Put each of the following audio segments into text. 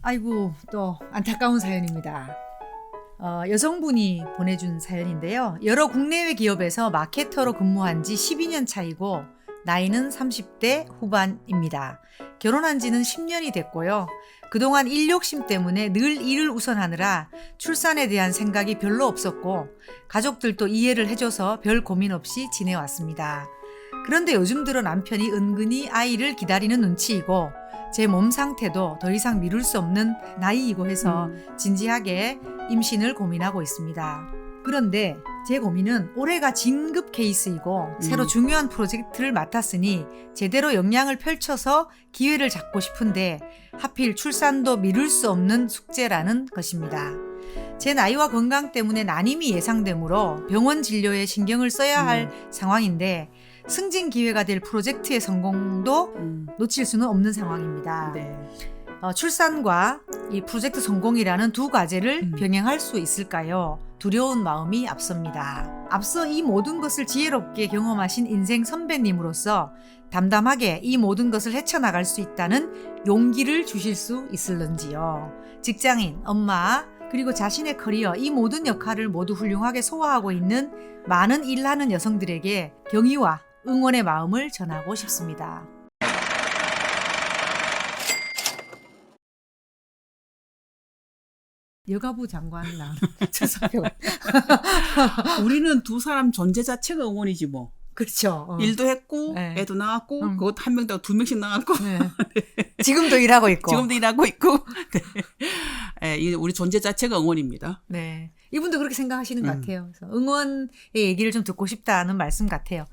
아이고, 또 안타까운 사연입니다. 여성분이 보내준 사연인데요. 여러 국내외 기업에서 마케터로 근무한 지 12년 차이고 나이는 30대 후반입니다. 결혼한 지는 10년이 됐고요. 그동안 일 욕심 때문에 늘 일을 우선하느라 출산에 대한 생각이 별로 없었고 가족들도 이해를 해줘서 별 고민 없이 지내왔습니다. 그런데 요즘 들어 남편이 은근히 아이를 기다리는 눈치이고 제 몸 상태도 더 이상 미룰 수 없는 나이이고 해서 진지하게 임신을 고민하고 있습니다. 그런데 제 고민은 올해가 진급 케이스이고 새로 중요한 프로젝트를 맡았으니 제대로 역량을 펼쳐서 기회를 잡고 싶은데 하필 출산도 미룰 수 없는 숙제라는 것입니다. 제 나이와 건강 때문에 난임이 예상되므로 병원 진료에 신경을 써야 할 상황인데 승진 기회가 될 프로젝트의 성공도 놓칠 수는 없는 상황입니다. 네. 출산과 이 프로젝트 성공이라는 두 과제를 병행할 수 있을까요? 두려운 마음이 앞섭니다. 앞서 이 모든 것을 지혜롭게 경험하신 인생 선배님으로서 담담하게 이 모든 것을 헤쳐나갈 수 있다는 용기를 주실 수 있을런지요. 직장인, 엄마, 그리고 자신의 커리어, 이 모든 역할을 모두 훌륭하게 소화하고 있는 많은 일하는 여성들에게 경의와 응원의 마음을 전하고 싶습니다. 여가부 장관 나 최석표. 우리는 두 사람 존재 자체가 응원이지 뭐. 그렇죠. 일도 했고 네. 애도 낳았고 그것도 한 명당 두 명씩 낳았고 네. 지금도 일하고 있고. 지금도 일하고 있고 네. 우리 존재 자체가 응원입니다. 네, 이분도 그렇게 생각하시는 것 같아요. 그래서 응원의 얘기를 좀 듣고 싶다는 말씀 같아요.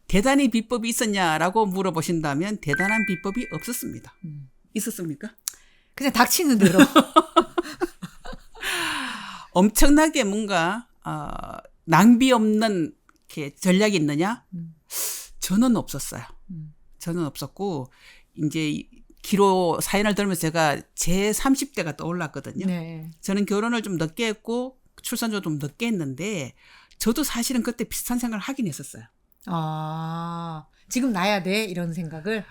대단히 비법이 있었냐라고 물어보신다면 대단한 비법이 없었습니다. 있었습니까? 그냥 닥치는 대로. 엄청나게 뭔가 낭비 없는 이렇게 전략이 있느냐? 저는 없었어요. 저는 없었고 이제 기로 사연을 들으면서 제가 제 30대가 떠올랐거든요. 네. 저는 결혼을 좀 늦게 했고 출산도 좀 늦게 했는데 저도 사실은 그때 비슷한 생각을 하긴 했었어요. 지금 나야 돼 이런 생각을.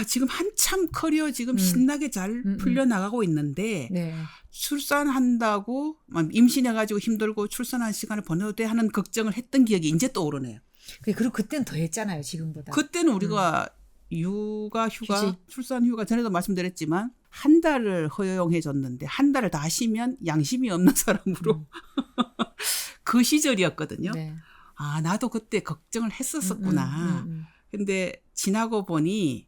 지금 한참 커리어 지금 신나게 잘 풀려나가고 있는데 네. 출산한다고 임신해가지고 힘들고 출산한 시간을 보내도 돼 하는 걱정을 했던 기억이 이제 떠오르네요. 그리고 그때는 더 했잖아요, 지금보다. 그때는 우리가 휴가, 휴지. 출산 휴가 전에도 말씀드렸지만 한 달을 허용해 줬는데 한 달을 다 쉬면 양심이 없는 사람으로 그 시절이었거든요. 네. 나도 그때 걱정을 했었구나. 근데 지나고 보니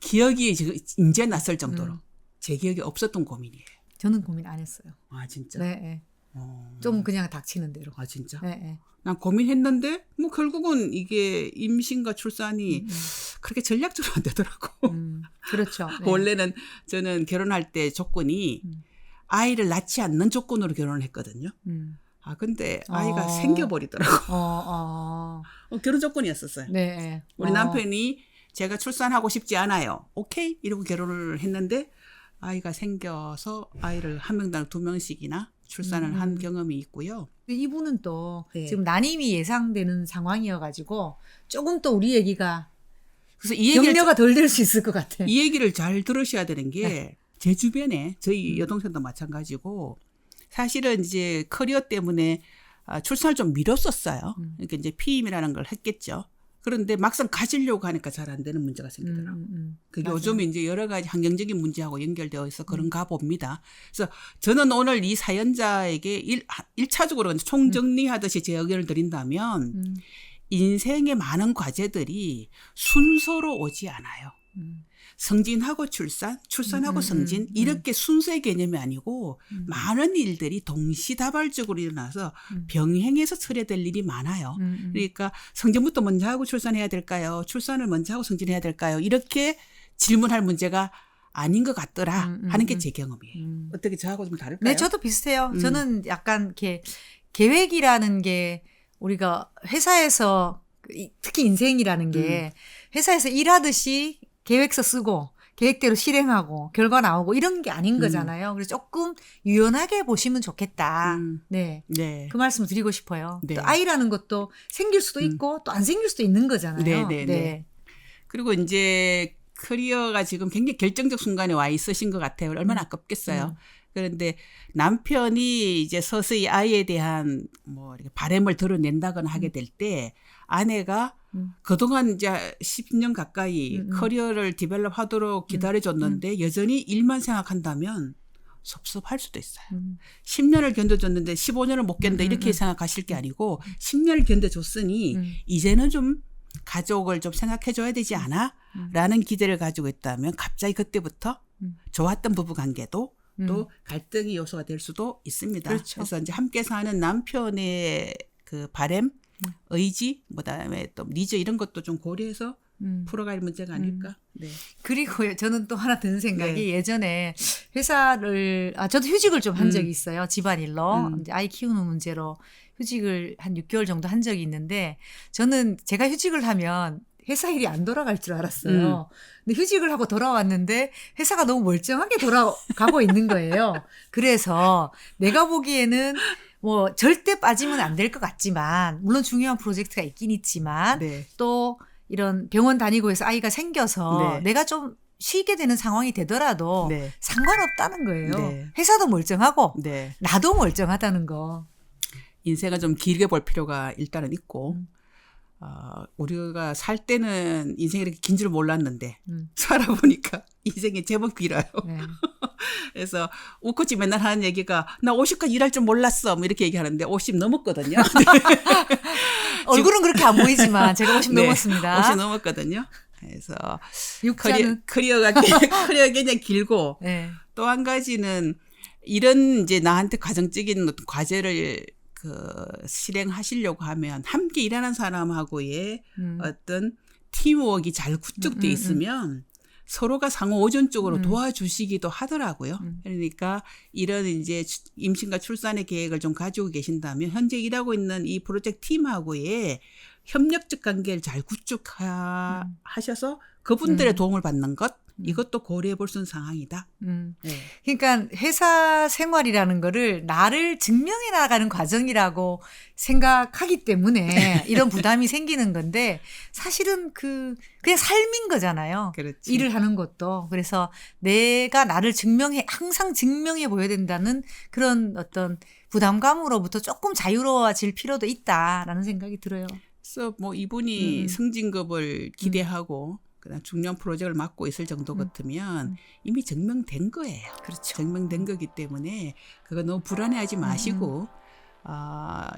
기억이 지금 이제 났을 정도로 제 기억이 없었던 고민이에요. 저는 고민 안 했어요. 진짜? 네. 좀 그냥 닥치는 대로. 진짜? 네. 난 고민했는데 뭐 결국은 이게 임신과 출산이 그렇게 전략적으로 안 되더라고. 그렇죠. 네. 원래는 저는 결혼할 때 조건이 아이를 낳지 않는 조건으로 결혼을 했거든요. 근데 아이가 생겨버리더라고. 결혼 조건이었었어요. 네. 우리 남편이 제가 출산하고 싶지 않아요. 오케이? 이러고 결혼을 했는데 아이가 생겨서 아이를 한 명당 두 명씩이나 출산을 한 경험이 있고요. 이분은 또 네. 지금 난임이 예상되는 상황이어가지고 조금 또 우리 얘기가 그래서 이 얘기를 격려가 덜 될 수 있을 것 같아. 이 얘기를 잘 들으셔야 되는 게 제 주변에 저희 여동생도 마찬가지고 사실은 이제 커리어 때문에 출산을 좀 미뤘었어요. 그러니까 이제 피임이라는 걸 했겠죠. 그런데 막상 가지려고 하니까 잘 안 되는 문제가 생기더라고요. 그게 요즘 이제 여러 가지 환경적인 문제하고 연결되어 있어 그런가 봅니다. 그래서 저는 오늘 이 사연자에게 1차적으로 총정리하듯이 제 의견을 드린다면 인생의 많은 과제들이 순서로 오지 않아요. 승진하고 출산, 출산하고 승진 이렇게 순서의 개념이 아니고 많은 일들이 동시다발적으로 일어나서 병행해서 처리될 일이 많아요. 그러니까 승진부터 먼저 하고 출산해야 될까요? 출산을 먼저 하고 승진해야 될까요? 이렇게 질문할 문제가 아닌 것 같더라 하는 게 제 경험이에요. 어떻게 저하고 좀 다를까요? 네, 저도 비슷해요. 저는 약간 이렇게 계획이라는 게 우리가 회사에서 특히 인생이라는 게 회사에서 일하듯이 계획서 쓰고 계획대로 실행하고 결과 나오고 이런 게 아닌 거잖아요. 그래서 조금 유연하게 보시면 좋겠다. 네. 네. 그 말씀을 드리고 싶어요. 네. 또 아이라는 것도 생길 수도 있고 또 안 생길 수도 있는 거잖아요. 네. 그리고 이제 커리어가 지금 굉장히 결정적 순간에 와 있으신 것 같아요. 얼마나 아깝겠어요. 그런데 남편이 이제 서서히 아이에 대한 뭐 이렇게 바람을 드러낸다거나 하게 될 때 아내가 그동안 이제 10년 가까이 커리어를 디벨롭하도록 기다려줬는데 여전히 일만 생각한다면 섭섭할 수도 있어요. 10년을 견뎌줬는데 15년을 못 견뎌 이렇게 생각하실 게 아니고 10년을 견뎌줬으니 이제는 좀 가족을 좀 생각해줘야 되지 않아? 라는 기대를 가지고 있다면 갑자기 그때부터 좋았던 부부관계도 또 갈등의 요소가 될 수도 있습니다. 그렇죠. 그래서 이제 함께 사는 남편의 그 바람, 의지, 그다음에 또 니즈 이런 것도 좀 고려해서 풀어갈 문제가 아닐까. 네. 그리고 저는 또 하나 드는 생각이 네. 예전에 회사를 저도 휴직을 좀 한 적이 있어요. 집안일로 이제 아이 키우는 문제로 휴직을 한 6개월 정도 한 적이 있는데 저는 제가 휴직을 하면 회사 일이 안 돌아갈 줄 알았어요. 근데 휴직을 하고 돌아왔는데 회사가 너무 멀쩡하게 돌아가고 있는 거예요. 그래서 내가 보기에는 뭐 절대 빠지면 안 될 것 같지만 물론 중요한 프로젝트가 있긴 있지만 네. 또 이런 병원 다니고 해서 아이가 생겨서 네. 내가 좀 쉬게 되는 상황이 되더라도 네. 상관없다는 거예요. 네. 회사도 멀쩡하고 네. 나도 멀쩡하다는 거. 인생을 좀 길게 볼 필요가 일단은 있고 우리가 살 때는 인생이 이렇게 긴 줄 몰랐는데 살아보니까 인생이 제법 길어요. 네. 그래서 웃고지 맨날 하는 얘기가 나 50까지 일할 줄 몰랐어 뭐 이렇게 얘기하는데 50 넘었거든요. 얼굴은 그렇게 안 보이지만 제가 50 네, 넘었습니다. 50 넘었거든요. 그래서 육자는 커리어가 굉장히 길고 네. 또 한 가지는 이런 이제 나한테 가정적인 어떤 과제를 실행하시려고 하면 함께 일하는 사람하고의 어떤 팀워크가 잘 구축돼 있으면 서로가 상호 오존적으로 도와주시기도 하더라고요. 그러니까 이런 이제 임신과 출산의 계획을 좀 가지고 계신다면 현재 일하고 있는 이 프로젝트 팀하고의 협력적 관계를 잘 구축하셔서 그분들의 도움을 받는 것 이것도 고려해 볼 수 있는 상황이다. 네. 그러니까 회사 생활이라는 거를 나를 증명해 나가는 과정이라고 생각하기 때문에 이런 부담이 생기는 건데 사실은 그냥 삶인 거잖아요. 그렇지. 일을 하는 것도. 그래서 내가 나를 항상 증명해 보여야 된다는 그런 어떤 부담감으로부터 조금 자유로워질 필요도 있다라는 생각이 들어요. 그래서 뭐 이분이 승진급을 기대하고 그다음 중요한 프로젝트를 맡고 있을 정도 같으면 이미 증명된 거예요. 그렇죠. 증명된 거기 때문에 그거 너무 불안해하지 마시고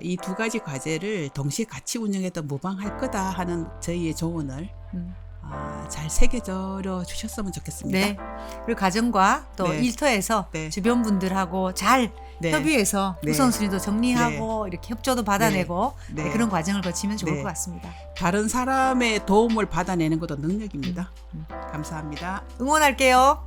이 두 가지 과제를 동시에 같이 운영해도 무방할 거다 하는 저희의 조언을 잘 새겨져 주셨으면 좋겠습니다. 네. 그리고 가정과 또 네. 일터에서 네. 주변 분들하고 잘 네. 협의해서 네. 우선순위도 정리하고 이렇게 협조도 받아내고 네. 네. 그런 과정을 거치면 좋을 네. 것 같습니다. 다른 사람의 도움을 받아내는 것도 능력입니다. 감사합니다. 응원할게요.